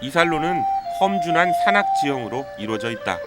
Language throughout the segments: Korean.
이 산로는 험준한 산악 지형으로 이루어져 있다.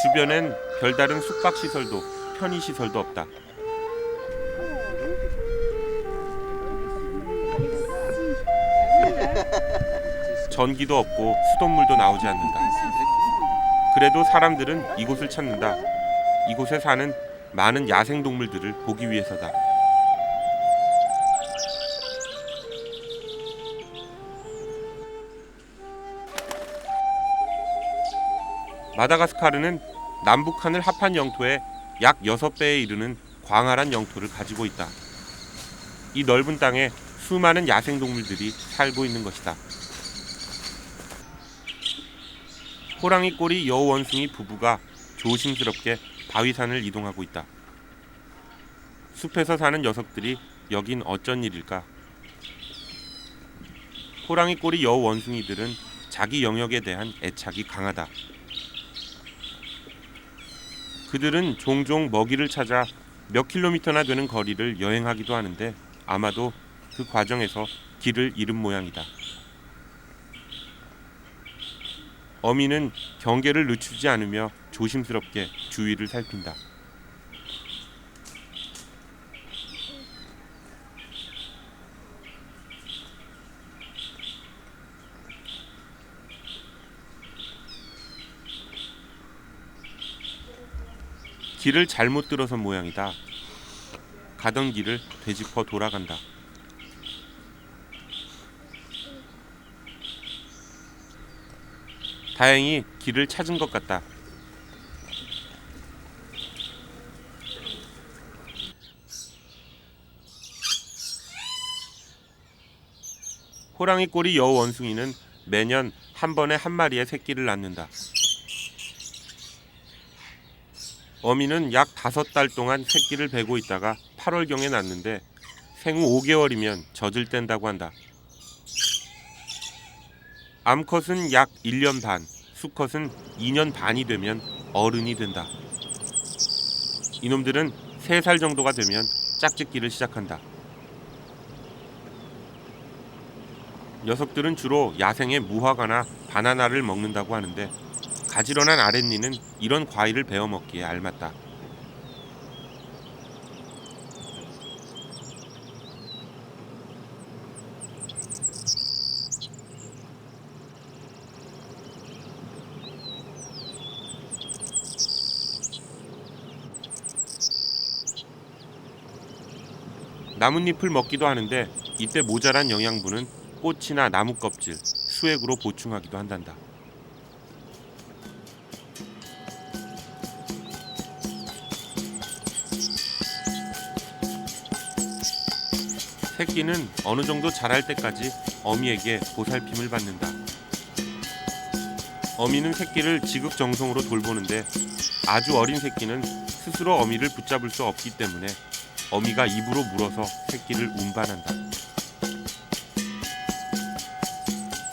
주변엔 별다른 숙박시설도 편의시설도 없다. 전기도 없고 수돗물도 나오지 않는다. 그래도 사람들은 이곳을 찾는다. 이곳에 사는 많은 야생동물들을 보기 위해서다. 마다가스카르는 남북한을 합한 영토의 약 6배에 이르는 광활한 영토를 가지고 있다. 이 넓은 땅에 수많은 야생동물들이 살고 있는 것이다. 호랑이 꼬리 여우원숭이 부부가 조심스럽게 바위산을 이동하고 있다. 숲에서 사는 녀석들이 여긴 어쩐 일일까? 호랑이 꼬리 여우원숭이들은 자기 영역에 대한 애착이 강하다. 그들은 종종 먹이를 찾아 몇 킬로미터나 되는 거리를 여행하기도 하는데 아마도 그 과정에서 길을 잃은 모양이다. 어미는 경계를 늦추지 않으며 조심스럽게 주위를 살핀다. 길을 잘못 들어선 모양이다. 가던 길을 되짚어 돌아간다. 다행히 길을 찾은 것 같다. 호랑이 꼬리 여우 원숭이는 매년 한 번에 한 마리의 새끼를 낳는다. 어미는 약 5달 동안 새끼를 베고 있다가 8월경에 낳는데 생후 5개월이면 젖을 뗀다고 한다. 암컷은 약 1년 반, 수컷은 2년 반이 되면 어른이 된다. 이놈들은 3살 정도가 되면 짝짓기를 시작한다. 녀석들은 주로 야생의 무화과나 바나나를 먹는다고 하는데 가지런한 아랫니는 이런 과일을 베어 먹기에 알맞다. 나뭇잎을 먹기도 하는데 이때 모자란 영양분은 꽃이나 나무 껍질, 수액으로 보충하기도 한단다. 새끼는 어느 정도 자랄 때까지 어미에게 보살핌을 받는다. 어미는 새끼를 지극정성으로 돌보는데 아주 어린 새끼는 스스로 어미를 붙잡을 수 없기 때문에 어미가 입으로 물어서 새끼를 운반한다.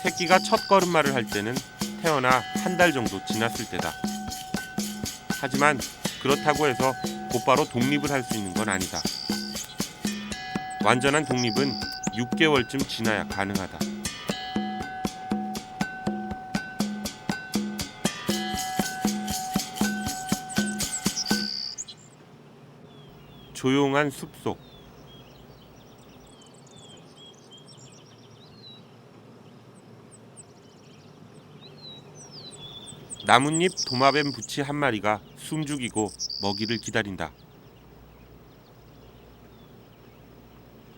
새끼가 첫 걸음마를 할 때는 태어나 한 달 정도 지났을 때다. 하지만 그렇다고 해서 곧바로 독립을 할 수 있는 건 아니다. 완전한 독립은 6개월쯤 지나야 가능하다. 조용한 숲속. 나뭇잎 도마뱀 부치 한 마리가 숨죽이고 먹이를 기다린다.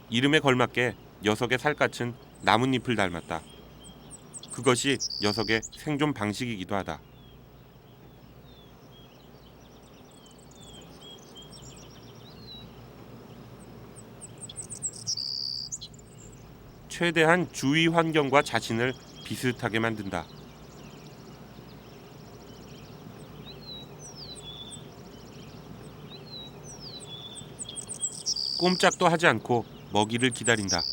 이름에 걸맞게 녀석의 살갗은 나뭇잎을 닮았다. 그것이 녀석의 생존 방식이기도 하다. 최대한 주위 환경과 자신을 비슷하게 만든다. 꼼짝도 하지 않고 먹이를 기다린다.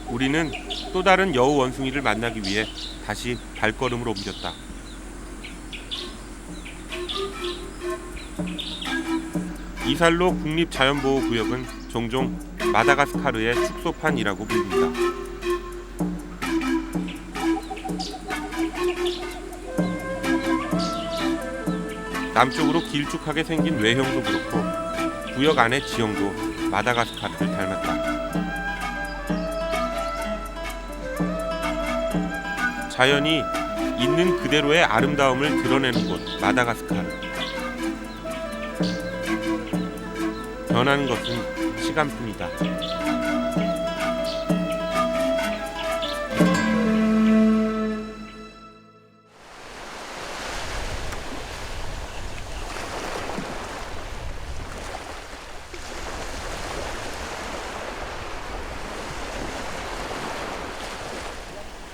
우리는 또 다른 여우 원숭이를 만나기 위해 다시 발걸음을 옮겼다. 이살로 국립자연보호구역은 종종 마다가스카르의 축소판이라고 불린다. 남쪽으로 길쭉하게 생긴 외형도 그렇고 구역 안의 지형도 마다가스카르를 닮았다. 자연이 있는 그대로의 아름다움을 드러내는 곳 마다가스카르. 변하는 것은 시간뿐이다.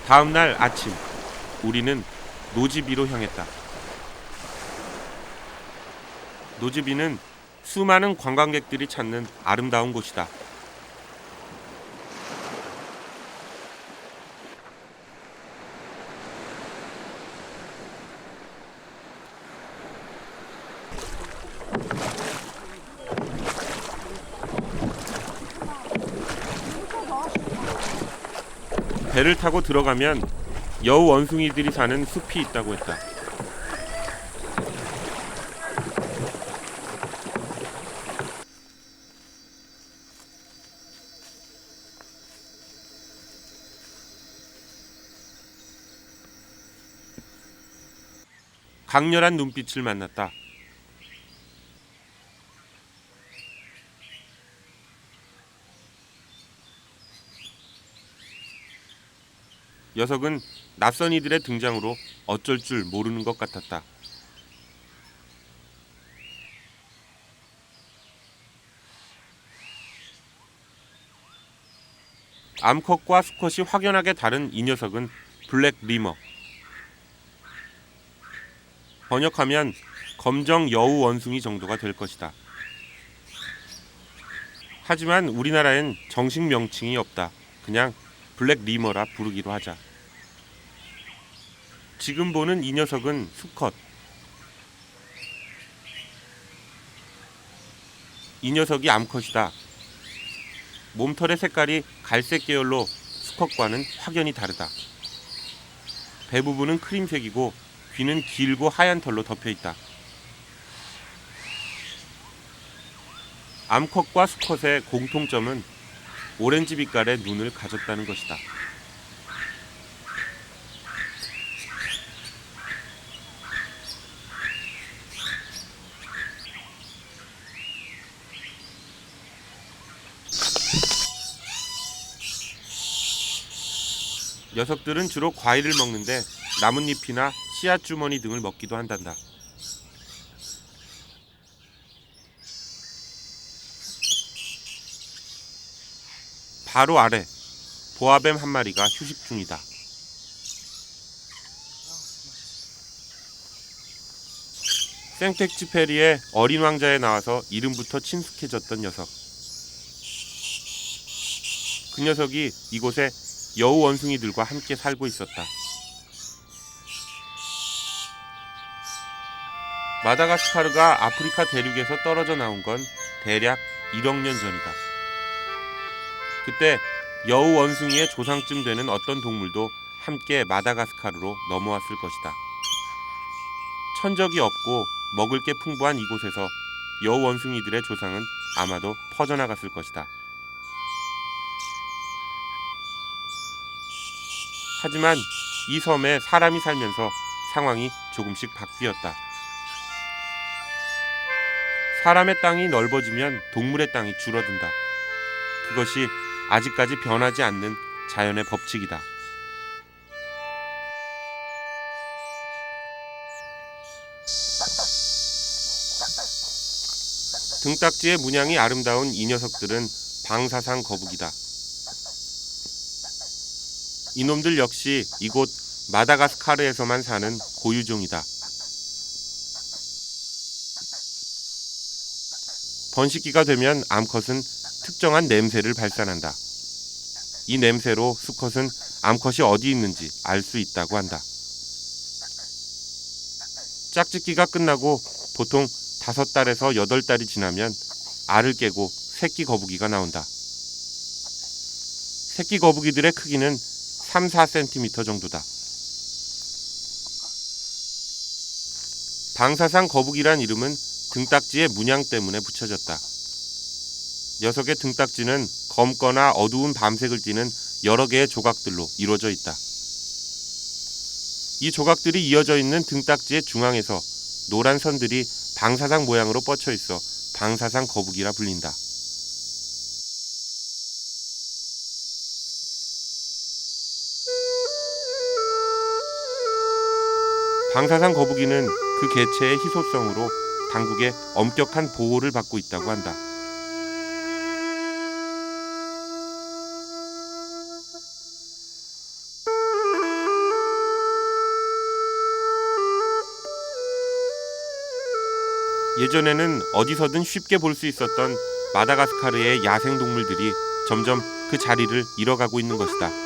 다음 날 아침, 우리는 노지비로 향했다. 노지비는 수많은 관광객들이 찾는 아름다운 곳이다. 배를 타고 들어가면 여우 원숭이들이 사는 숲이 있다고 했다. 강렬한 눈빛을 만났다. 녀석은 낯선 이들의 등장으로 어쩔 줄 모르는 것 같았다. 암컷과 수컷이 확연하게 다른 이 녀석은 블랙 리머. 번역하면 검정 여우 원숭이 정도가 될 것이다. 하지만 우리나라엔 정식 명칭이 없다. 그냥 블랙 리머라 부르기로 하자. 지금 보는 이 녀석은 수컷. 이 녀석이 암컷이다. 몸털의 색깔이 갈색 계열로 수컷과는 확연히 다르다. 배 부분은 크림색이고 귀는 길고 하얀 털로 덮여 있다. 암컷과 수컷의 공통점은 오렌지 빛깔의 눈을 가졌다는 것이다. 녀석들은 주로 과일을 먹는데 나뭇잎이나 씨앗 주머니 등을 먹기도 한단다. 바로 아래 보아뱀 한 마리가 휴식 중이다. 생텍쥐페리의 어린 왕자에 나와서 이름부터 친숙해졌던 녀석. 그 녀석이 이곳에 여우 원숭이들과 함께 살고 있었다. 마다가스카르가 아프리카 대륙에서 떨어져 나온 건 대략 1억 년 전이다. 그때 여우 원숭이의 조상쯤 되는 어떤 동물도 함께 마다가스카르로 넘어왔을 것이다. 천적이 없고 먹을 게 풍부한 이곳에서 여우 원숭이들의 조상은 아마도 퍼져나갔을 것이다. 하지만 이 섬에 사람이 살면서 상황이 조금씩 바뀌었다. 사람의 땅이 넓어지면 동물의 땅이 줄어든다. 그것이 아직까지 변하지 않는 자연의 법칙이다. 등딱지의 문양이 아름다운 이 녀석들은 방사상 거북이다. 이놈들 역시 이곳 마다가스카르에서만 사는 고유종이다. 번식기가 되면 암컷은 특정한 냄새를 발산한다. 이 냄새로 수컷은 암컷이 어디 있는지 알 수 있다고 한다. 짝짓기가 끝나고 보통 5달에서 8달이 지나면 알을 깨고 새끼 거북이가 나온다. 새끼 거북이들의 크기는 3, 4cm 정도다. 방사상 거북이란 이름은 등딱지의 문양 때문에 붙여졌다. 녀석의 등딱지는 검거나 어두운 밤색을 띠는 여러 개의 조각들로 이루어져 있다. 이 조각들이 이어져 있는 등딱지의 중앙에서 노란 선들이 방사상 모양으로 뻗쳐 있어 방사상 거북이라 불린다. 방사상 거북이는 그 개체의 희소성으로 당국의 엄격한 보호를 받고 있다고 한다. 예전에는 어디서든 쉽게 볼 수 있었던 마다가스카르의 야생동물들이 점점 그 자리를 잃어가고 있는 것이다.